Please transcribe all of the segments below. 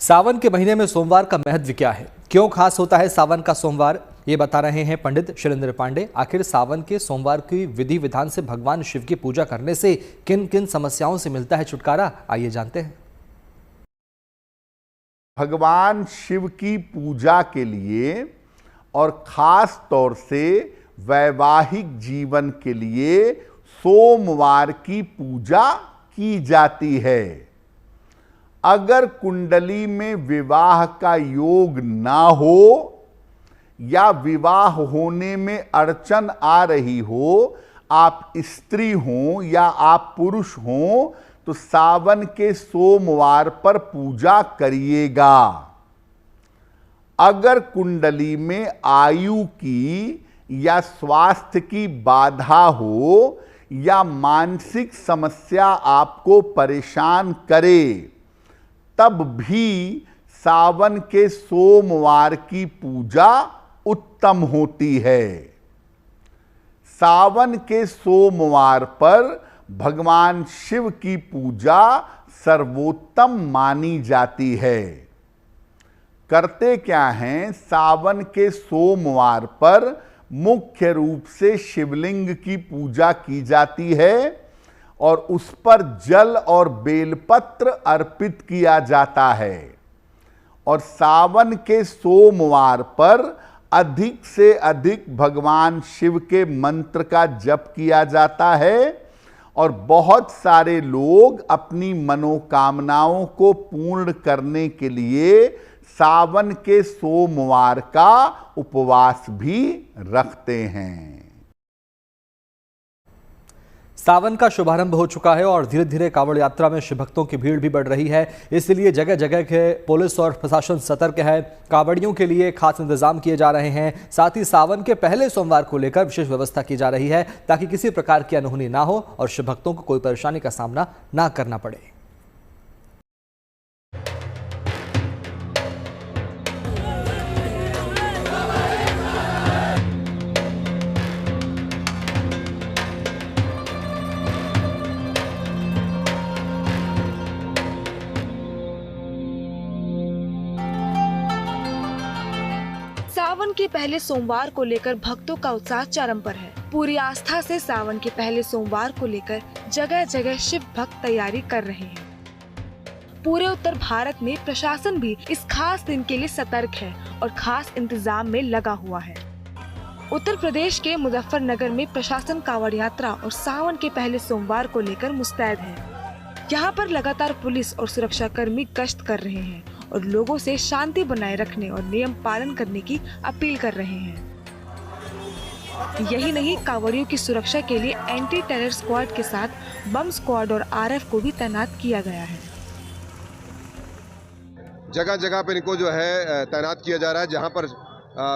सावन के महीने में सोमवार का महत्व क्या है, क्यों खास होता है सावन का सोमवार, ये बता रहे हैं पंडित शैलेंद्र पांडे। आखिर सावन के सोमवार की विधि विधान से भगवान शिव की पूजा करने से किन किन समस्याओं से मिलता है छुटकारा, आइए जानते हैं। भगवान शिव की पूजा के लिए और खास तौर से वैवाहिक जीवन के लिए सोमवार की पूजा की जाती है। अगर कुंडली में विवाह का योग ना हो या विवाह होने में अड़चन आ रही हो, आप स्त्री हो या आप पुरुष हो, तो सावन के सोमवार पर पूजा करिएगा। अगर कुंडली में आयु की या स्वास्थ्य की बाधा हो या मानसिक समस्या आपको परेशान करे, तब भी सावन के सोमवार की पूजा उत्तम होती है। सावन के सोमवार पर भगवान शिव की पूजा सर्वोत्तम मानी जाती है। करते क्या हैं, सावन के सोमवार पर मुख्य रूप से शिवलिंग की पूजा की जाती है और उस पर जल और बेलपत्र अर्पित किया जाता है। और सावन के सोमवार पर अधिक से अधिक भगवान शिव के मंत्र का जप किया जाता है और बहुत सारे लोग अपनी मनोकामनाओं को पूर्ण करने के लिए सावन के सोमवार का उपवास भी रखते हैं। सावन का शुभारंभ हो चुका है और धीरे धीरे कांवड़ यात्रा में शिव भक्तों की भीड़ भी बढ़ रही है। इसलिए जगह जगह के पुलिस और प्रशासन सतर्क है। कांवड़ियों के लिए खास इंतजाम किए जा रहे हैं। साथ ही सावन के पहले सोमवार को लेकर विशेष व्यवस्था की जा रही है ताकि किसी प्रकार की अनहोनी ना हो और शिव भक्तों को कोई परेशानी का सामना ना करना पड़े। सावन के पहले सोमवार को लेकर भक्तों का उत्साह चरम पर है। पूरी आस्था से सावन के पहले सोमवार को लेकर जगह जगह शिव भक्त तैयारी कर रहे हैं। पूरे उत्तर भारत में प्रशासन भी इस खास दिन के लिए सतर्क है और खास इंतजाम में लगा हुआ है। उत्तर प्रदेश के मुजफ्फरनगर में प्रशासन कांवड़ यात्रा और सावन के पहले सोमवार को लेकर मुस्तैद है। यहाँ पर लगातार पुलिस और सुरक्षा कर्मी गश्त कर रहे हैं और लोगों से शांति बनाए रखने और नियम पालन करने की अपील कर रहे हैं। यही नहीं, कांवड़ियों की सुरक्षा के लिए एंटी टेरर स्क्वाड के साथ बम स्क्वाड और आरएफ को भी तैनात किया गया है। जगह जगह पर इनको जो है तैनात किया जा रहा है। जहां पर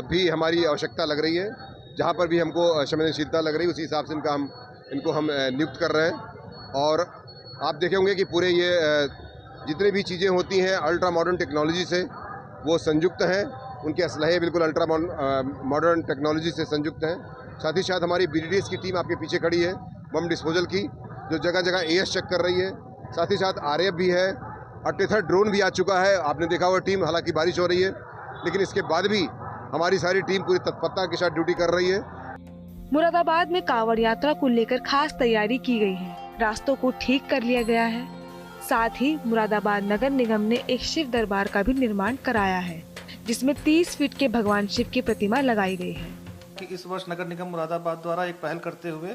भी हमारी आवश्यकता लग रही है, जहां पर भी हमको संवेदनशीलता लग रही है, उसी हिसाब से इनको हम नियुक्त कर रहे हैं। और आप देखे होंगे कि पूरे ये जितनी भी चीज़ें होती हैं अल्ट्रा मॉडर्न टेक्नोलॉजी से वो संयुक्त हैं। उनके असलहे बिल्कुल अल्ट्रा मॉडर्न टेक्नोलॉजी से संयुक्त हैं। साथ ही साथ हमारी BDDS की टीम आपके पीछे खड़ी है, बम डिस्पोजल की, जो जगह जगह AS चेक कर रही है। साथ ही साथ RAF भी है और टेथर ड्रोन भी आ चुका है। आपने देखा हुआ टीम, हालांकि बारिश हो रही है लेकिन इसके बाद भी हमारी सारी टीम पूरी तत्परता के साथ ड्यूटी कर रही है। मुरादाबाद में कांवड़ यात्रा को लेकर खास तैयारी की गई है। रास्तों को ठीक कर लिया गया है। साथ ही मुरादाबाद नगर निगम ने एक शिव दरबार का भी निर्माण कराया है, जिसमें 30 फीट के भगवान शिव की प्रतिमा लगाई गई है। कि इस वर्ष नगर निगम मुरादाबाद द्वारा एक पहल करते हुए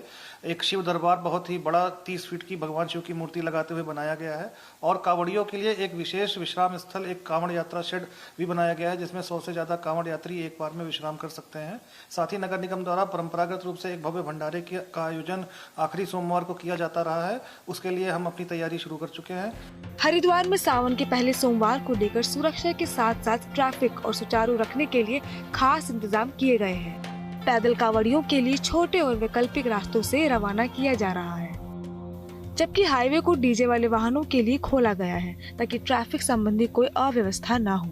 एक शिव दरबार बहुत ही बड़ा 30 फीट की भगवान शिव की मूर्ति लगाते हुए बनाया गया है और कांवड़ियों के लिए एक विशेष विश्राम स्थल, एक कांवड़ यात्रा शेड भी बनाया गया है, जिसमें 100 से ज्यादा कांवड़ यात्री एक बार में विश्राम कर सकते हैं। साथ ही नगर निगम द्वारा परंपरागत रूप से एक भव्य भंडारे का आयोजन आखिरी सोमवार को किया जाता रहा है। उसके लिए हम अपनी तैयारी शुरू कर चुके हैं। हरिद्वार में सावन के पहले सोमवार को लेकर सुरक्षा के साथ साथ ट्रैफिक और सुचारू रखने के लिए खास इंतजाम किए गए हैं। पैदल कांवड़ियों के लिए छोटे और वैकल्पिक रास्तों से रवाना किया जा रहा है, जबकि हाईवे को डीजे वाले वाहनों के लिए खोला गया है ताकि ट्रैफिक संबंधी कोई अव्यवस्था न हो।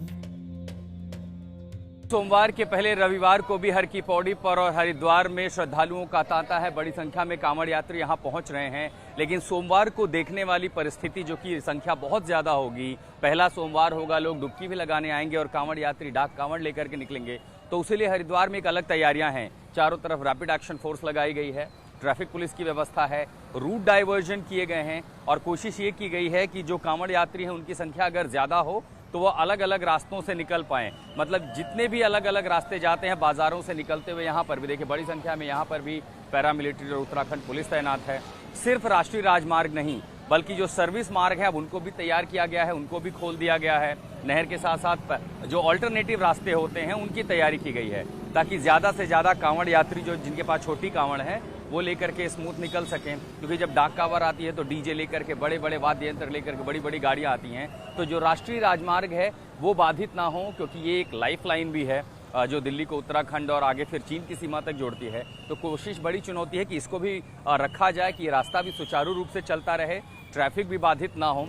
सोमवार के पहले रविवार को भी हर की पौड़ी पर और हरिद्वार में श्रद्धालुओं का तांता है। बड़ी संख्या में कांवड़ यात्री यहां पहुंच रहे हैं, लेकिन सोमवार को देखने वाली परिस्थिति जो कि संख्या बहुत ज्यादा होगी, पहला सोमवार होगा, लोग डुबकी भी लगाने आएंगे और कांवड़ यात्री डाक कांवड़ लेकर के निकलेंगे, तो उसी लिए हरिद्वार में एक अलग तैयारियां हैं। चारों तरफ रैपिड एक्शन फोर्स लगाई गई है, ट्रैफिक पुलिस की व्यवस्था है, रूट डाइवर्जन किए गए हैं और कोशिश ये की गई है कि जो कांवड़ यात्री हैं उनकी संख्या अगर ज्यादा हो तो वो अलग अलग रास्तों से निकल पाएं। मतलब जितने भी अलग अलग रास्ते जाते हैं बाजारों से निकलते हुए, यहाँ पर भी देखिए बड़ी संख्या में यहाँ पर भी पैरामिलिट्री और उत्तराखंड पुलिस तैनात है। सिर्फ राष्ट्रीय राजमार्ग नहीं बल्कि जो सर्विस मार्ग है अब उनको भी तैयार किया गया है, उनको भी खोल दिया गया है। नहर के साथ साथ जो ऑल्टरनेटिव रास्ते होते हैं उनकी तैयारी की गई है ताकि ज़्यादा से ज़्यादा कांवड़ यात्री जो जिनके पास छोटी कांवड़ है वो लेकर के स्मूथ निकल सकें, क्योंकि जब डाक कांवड़ आती है तो डीजे लेकर के बड़े बड़े वाद्य यंत्र लेकर के बड़ी बड़ी गाड़ियाँ आती हैं, तो जो राष्ट्रीय राजमार्ग है वो बाधित ना हो, क्योंकि ये एक लाइफ लाइन भी है जो दिल्ली को उत्तराखंड और आगे फिर चीन की सीमा तक जोड़ती है। तो कोशिश बड़ी चुनौती है कि इसको भी रखा जाए कि ये रास्ता भी सुचारू रूप से चलता रहे, ट्रैफिक भी बाधित ना हो।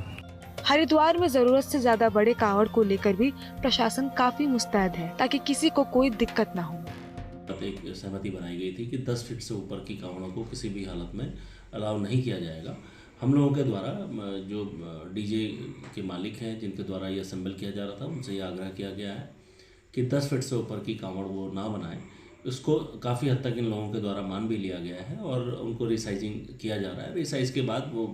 हरिद्वार में जरूरत से ज्यादा बड़े कांवड़ को लेकर भी प्रशासन काफी मुस्तैद है ताकि किसी को कोई दिक्कत न हो। एक सहमति बनाई गई थी कि 10 फीट से ऊपर की कांवड़ों को किसी भी हालत में अलाउ नहीं किया जाएगा। हम लोगों के द्वारा जो डीजे के मालिक हैं जिनके द्वारा ये असेंबल किया जा रहा था उनसे ये आग्रह किया गया है कि 10 फीट से ऊपर की कांवड़ वो ना बनाएं। इसको काफ़ी हद तक इन लोगों के द्वारा मान भी लिया गया है और उनको रिसाइजिंग किया जा रहा है। रिसाइज के बाद वो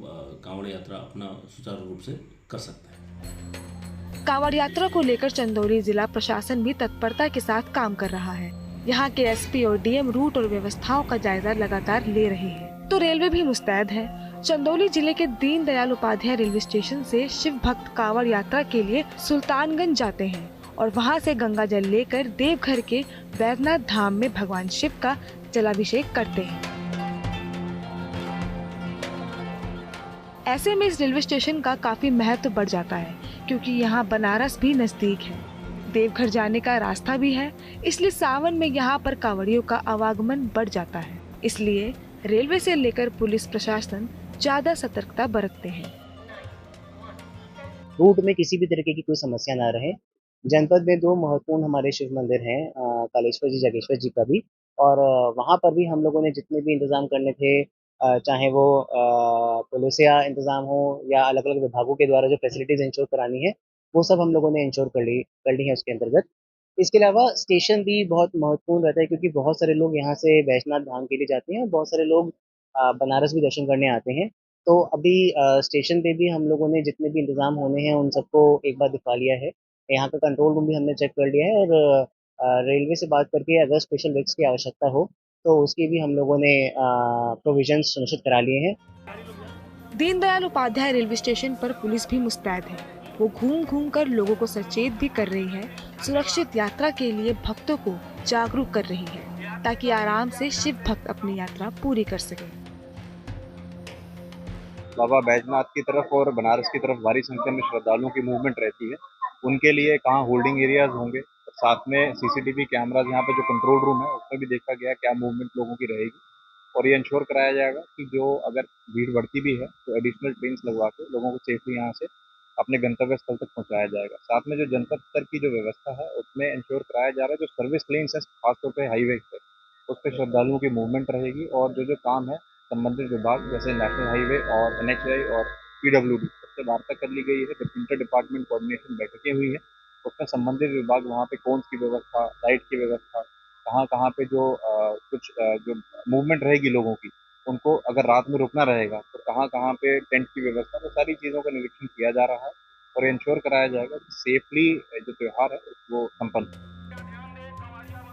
कांवड़ यात्रा अपना सुचारू रूप से कर सकता है। कांवड़ यात्रा को लेकर चंदौली जिला प्रशासन भी तत्परता के साथ काम कर रहा है। यहाँ के एसपी और डीएम रूट और व्यवस्थाओं का जायजा लगातार ले रहे हैं, तो रेलवे भी मुस्तैद है। चंदौली जिले के दीनदयाल उपाध्याय रेलवे स्टेशन से शिव भक्त कांवड़ यात्रा के लिए सुल्तानगंज जाते हैं और वहाँ से गंगा जल लेकर देवघर के वैद्यनाथ धाम में भगवान शिव का जलाभिषेक करते हैं। ऐसे में इस रेलवे स्टेशन का काफी महत्व बढ़ जाता है, क्योंकि यहाँ बनारस भी नजदीक है, देवघर जाने का रास्ता भी है, इसलिए सावन में यहाँ पर कांवड़ियों का आवागमन बढ़ जाता है। इसलिए रेलवे से लेकर पुलिस प्रशासन ज्यादा सतर्कता बरतते हैं। रूट में किसी भी तरीके की कोई समस्या ना रहे। जनपद में 2 महत्वपूर्ण हमारे शिव मंदिर हैं, कालेश्वर जी, जागेश्वर जी का भी, और वहाँ पर भी हम लोगों ने जितने भी इंतजाम करने थे, चाहे वो पुलिसिया इंतजाम हो या अलग अलग विभागों के द्वारा जो फैसिलिटीज इंश्योर करानी है वो सब हम लोगों ने इंश्योर कर ली है उसके अंतर्गत। इसके अलावा स्टेशन भी बहुत महत्वपूर्ण रहता है, क्योंकि बहुत सारे लोग यहाँ से वैद्यनाथ धाम के लिए जाते हैं और बहुत सारे लोग बनारस भी दर्शन करने आते हैं। तो अभी स्टेशन पे भी हम लोगों ने जितने भी इंतजाम होने हैं उन सबको एक बार दिखा लिया है। यहाँ का कंट्रोल रूम भी हमने चेक कर लिया है और रेलवे से बात करके अगर स्पेशल रिक्स की आवश्यकता हो तो उसकी भी हम लोगों ने प्रोविजन सुनिश्चित करा लिए हैं। दीनदयाल उपाध्याय रेलवे स्टेशन पर पुलिस भी मुस्तैद है। वो घूम घूम कर लोगों को सचेत भी कर रही है, सुरक्षित यात्रा के लिए भक्तों को जागरूक कर रही है ताकि आराम से शिव भक्त अपनी यात्रा पूरी कर सके। बाबा बैजनाथ की तरफ और बनारस की तरफ भारी संख्या में श्रद्धालुओं की मूवमेंट रहती है। उनके लिए कहाँ होल्डिंग एरियाज होंगे, साथ में सीसीटीवी कैमराज, यहाँ पे जो कंट्रोल रूम है उसमें भी देखा गया क्या मूवमेंट लोगों की रहेगी और ये इंश्योर कराया जाएगा कि जो अगर भीड़ बढ़ती भी है तो एडिशनल ट्रेन लगवा के लोगों को सेफली यहाँ से अपने गंतव्य स्थल तक पहुँचाया जाएगा। साथ में जो जनपद स्तर की जो व्यवस्था है उसमें इंश्योर कराया जा रहा है जो सर्विस लेन्स है खासतौर पर हाईवे पे उस पर श्रद्धालुओं की मूवमेंट रहेगी और जो काम है संबंधित विभाग जैसे नेशनल हाईवे और NHAI और PWD उससे वार्ता कर ली गई है। जब इंटर डिपार्टमेंट कोऑर्डिनेशन बैठकें हुई है उसमें संबंधित विभाग वहाँ पे कोन्स की व्यवस्था, लाइट की व्यवस्था, कहाँ पे जो कुछ जो मूवमेंट रहेगी लोगों की उनको अगर रात में रुकना रहेगा तो कहाँ पे टेंट की व्यवस्था, तो सारी चीज़ों का निरीक्षण किया जा रहा है और इंश्योर कराया जाएगा कि सेफली जो त्योहार है वो संपन्न।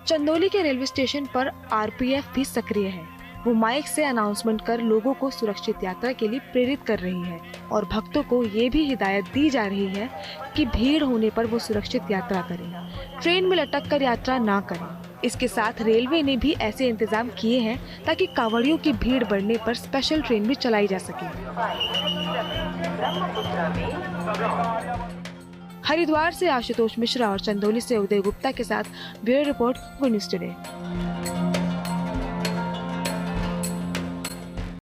चंदौली के रेलवे स्टेशन पर RPF भी सक्रिय है। वो माइक से अनाउंसमेंट कर लोगों को सुरक्षित यात्रा के लिए प्रेरित कर रही है और भक्तों को ये भी हिदायत दी जा रही है कि भीड़ होने पर वो सुरक्षित यात्रा करें, ट्रेन में लटक कर यात्रा ना करें। इसके साथ रेलवे ने भी ऐसे इंतजाम किए हैं ताकि कांवड़ियों की भीड़ बढ़ने पर स्पेशल ट्रेन भी चलाई जा सके। हरिद्वार से आशुतोष मिश्रा और चंदौली से उदय गुप्ता के साथ ब्यूरो रिपोर्ट, न्यूज़ टुडे।